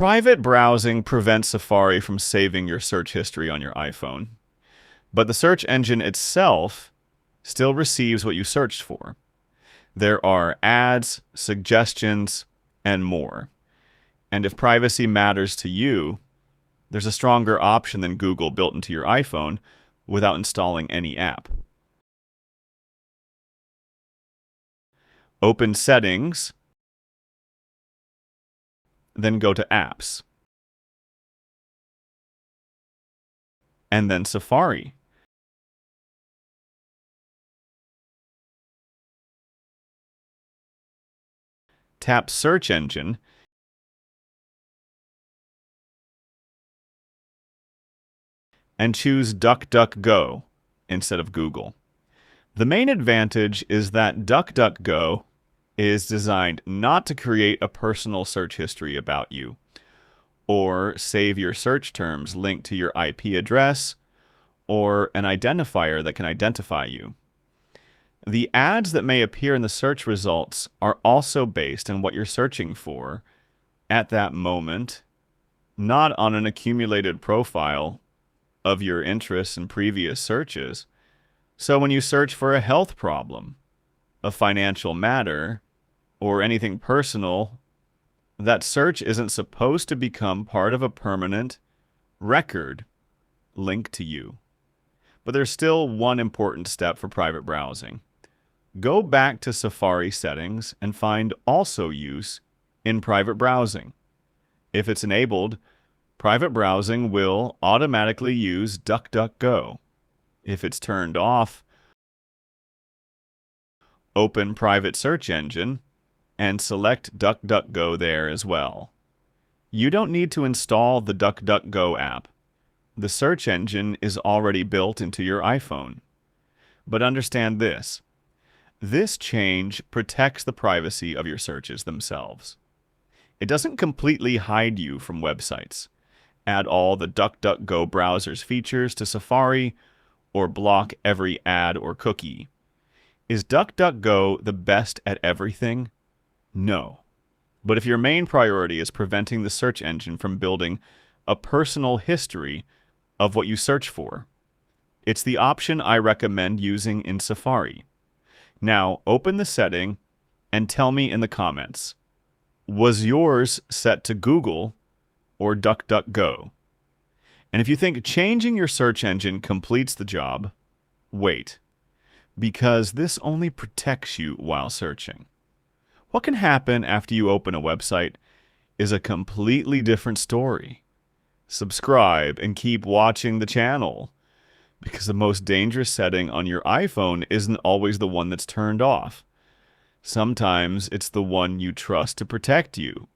Private browsing prevents Safari from saving your search history on your iPhone, but the search engine itself still receives what you searched for. There are ads, suggestions, and more. And if privacy matters to you, there's a stronger option than Google built into your iPhone without installing any app. Open Settings, then go to Apps, and then Safari. Tap Search Engine, and choose DuckDuckGo instead of Google. The main advantage is that DuckDuckGo is designed not to create a personal search history about you, or save your search terms linked to your IP address, or an identifier that can identify you. The ads that may appear in the search results are also based on what you're searching for at that moment, not on an accumulated profile of your interests in previous searches. So when you search for a health problem, a financial matter, or anything personal, that search isn't supposed to become part of a permanent record linked to you. But there's still one important step for private browsing. Go back to Safari settings and find Also Use in private browsing. If it's enabled, private browsing will automatically use DuckDuckGo. If it's turned off, open Private Search Engine and select DuckDuckGo there as well. You don't need to install the DuckDuckGo app. The search engine is already built into your iPhone. But understand this. This change protects the privacy of your searches themselves. It doesn't completely hide you from websites, add all the DuckDuckGo browser's features to Safari, or block every ad or cookie. Is DuckDuckGo the best at everything? No. But if your main priority is preventing the search engine from building a personal history of what you search for, it's the option I recommend using in Safari. Now, open the setting and tell me in the comments, was yours set to Google or DuckDuckGo? And if you think changing your search engine completes the job, wait, because this only protects you while searching. What can happen after you open a website is a completely different story. Subscribe and keep watching the channel, because the most dangerous setting on your iPhone isn't always the one that's turned off. Sometimes it's the one you trust to protect you.